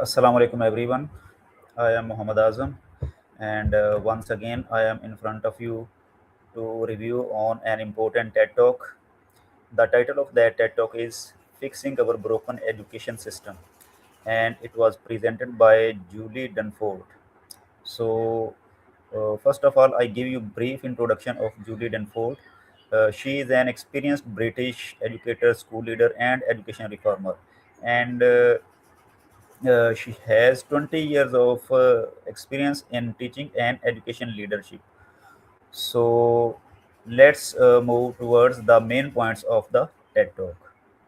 Assalamu alaikum everyone. I am Muhammad Azam, and once again I am in front of you to review on an important TED Talk. The title of that TED Talk is Fixing Our Broken Education System, and it was presented by Julie Dunford. So, first of all, I give you brief introduction of Julie Dunford. She is an experienced British educator, school leader, and education reformer, and she has 20 years of experience in teaching and education leadership. So let's move towards the main points of the TED Talk.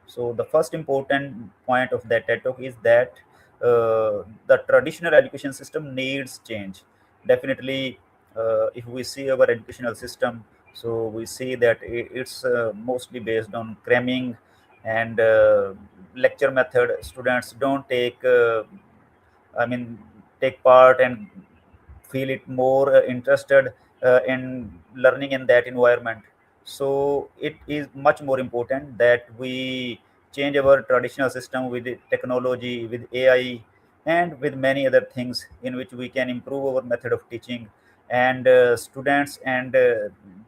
So the first important point of that TED Talk is that the traditional education system needs change. Definitely, if we see our educational system, so we see that it's mostly based on cramming and lecture method. Students don't I mean, take part and feel it more interested in learning in that environment. So it is much more important that we change our traditional system with the technology, with AI, and with many other things in which we can improve our method of teaching, and students and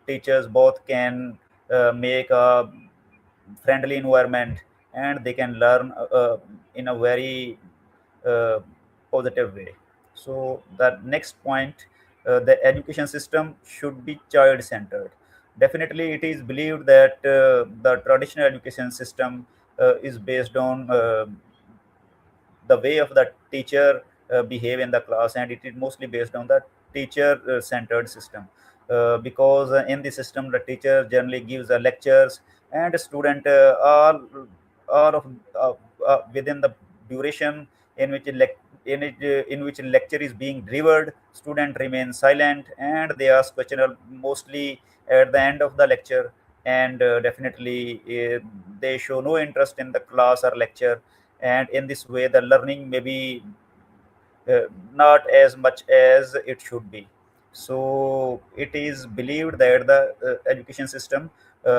teachers both can make a friendly environment, and they can learn in a very uh, positive way. So the next point, the education system should be child centered. Definitely it is believed that the traditional education system is based on the way of the teacher behave in the class, and it is mostly based on the teacher centered system, because in the system the teacher generally gives the lectures, and student are of, within the duration in which in which lecture is being delivered, student remain silent and they ask question mostly at the end of the lecture, and definitely they show no interest in the class or lecture, and in this way the learning may be not as much as it should be. So it is believed that the education system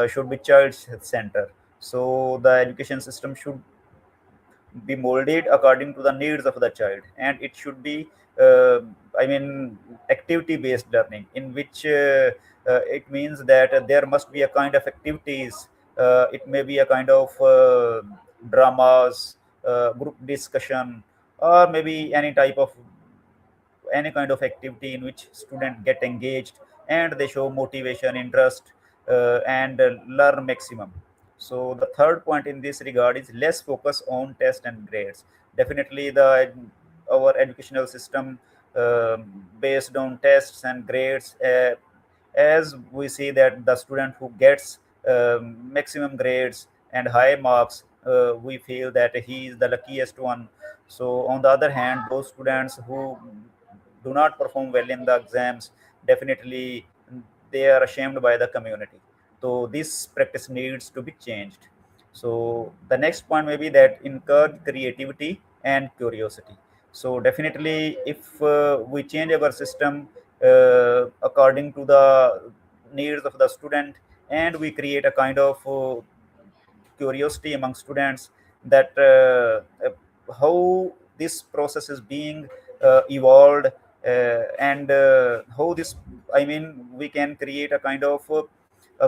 should be child center. So the education system should be molded according to the needs of the child, and it should be uh, activity based learning, in which it means that there must be a kind of activities. It may be a kind of dramas, group discussion, or maybe any kind of activity in which students get engaged and they show motivation, interest, and learn maximum. So the third point in this regard is less focus on test and grades. Definitely the our educational system based on tests and grades, as we see that the student who gets maximum grades and high marks, we feel that he is the luckiest one. So on the other hand, those students who do not perform well in the exams, definitely they are ashamed by the community. So this practice needs to be changed. So the next point may be that encourage creativity and curiosity. So definitely, if we change our system according to the needs of the student, and we create a kind of curiosity among students, that how this process is being evolved, and how this, we can create a kind of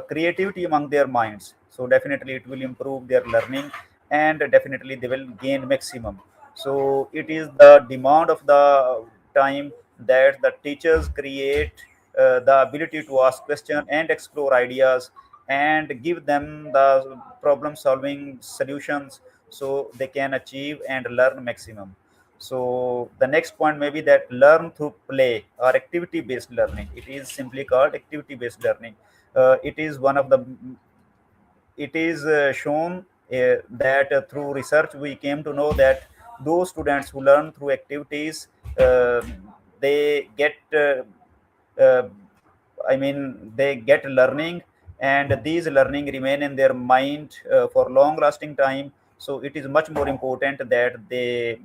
creativity among their minds. So definitely it will improve their learning, and definitely they will gain maximum. So it is the demand of the time that the teachers create the ability to ask question and explore ideas, and give them the problem solving solutions, so they can achieve and learn maximum. So the next point may be that learn through play or activity based learning. It is simply called activity based learning. It is one of the it is shown that through research we came to know that those students who learn through activities, uh, they get uh, they get learning, and these learning remain in their mind for long lasting time. So it is much more important that the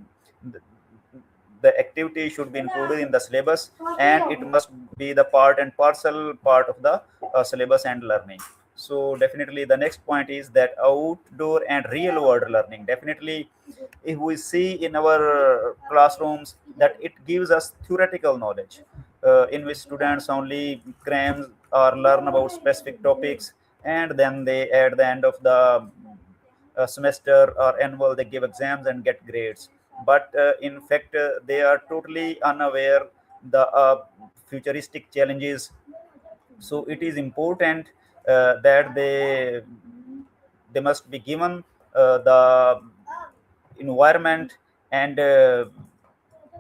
activity should be included in the syllabus, and it must be the part and parcel part of the syllabus and learning. So definitely the next point is that outdoor and real world learning. Definitely if we see in our classrooms, that it gives us theoretical knowledge, in which students only cram or learn about specific topics, and then they at the end of the semester or annual they give exams and get grades. But in fact, they are totally unaware the futuristic challenges. So it is important that they must be given the environment and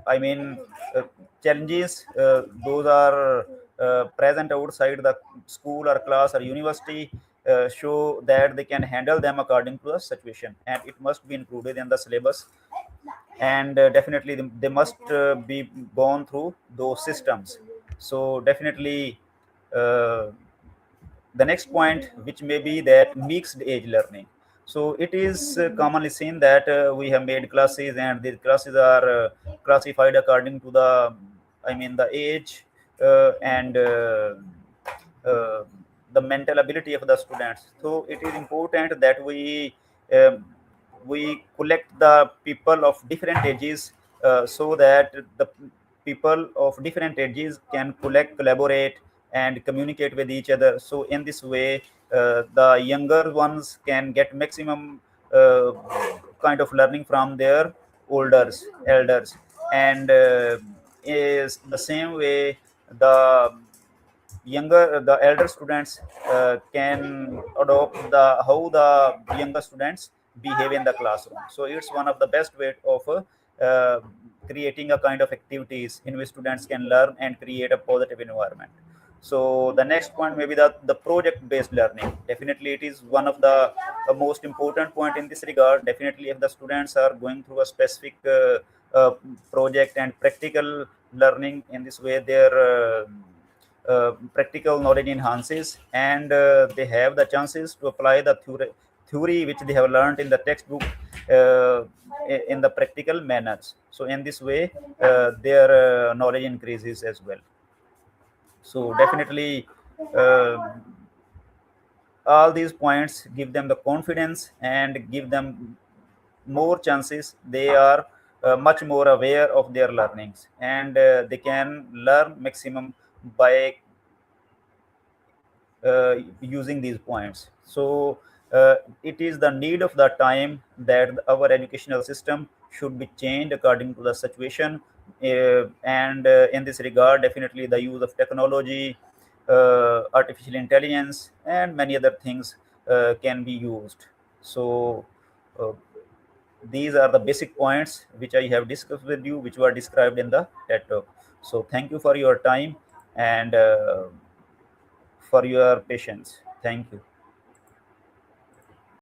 I mean, uh, challenges those are present outside the school or class or university, show that they can handle them according to the situation, and it must be included in the syllabus. And definitely they must be gone through those systems. So definitely, uh, the next point, which may be that mixed age learning. So it is commonly seen that we have made classes, and these classes are classified according to the, I mean, the age and uh, the mental ability of the students. So it is important that um, we collect the people of different ages, so that the people of different ages can collaborate and communicate with each other. So in this way, the younger ones can get maximum uh, kind of learning from their elders, and is the same way the the elder students can adopt the how the younger students behave in the classroom. So it's one of the best way of creating a kind of activities in which students can learn and create a positive environment. So the next point may be the project based learning. Definitely it is one of the most important point in this regard. Definitely if the students are going through a specific project and practical learning, in this way their practical knowledge enhances, and they have the chances to apply the theory which they have learned in the textbook uh, in the practical manners. So in this way, their knowledge increases as well. So definitely, uh, all these points give them the confidence and give them more chances. They are much more aware of their learnings, and they can learn maximum by using these points. So it is the need of the time that our educational system should be changed according to the situation. And in this regard, definitely the use of technology, artificial intelligence, and many other things can be used. So uh, these are the basic points which I have discussed with you, which were described in the TED Talk. So thank you for your time and for your patience. Thank you.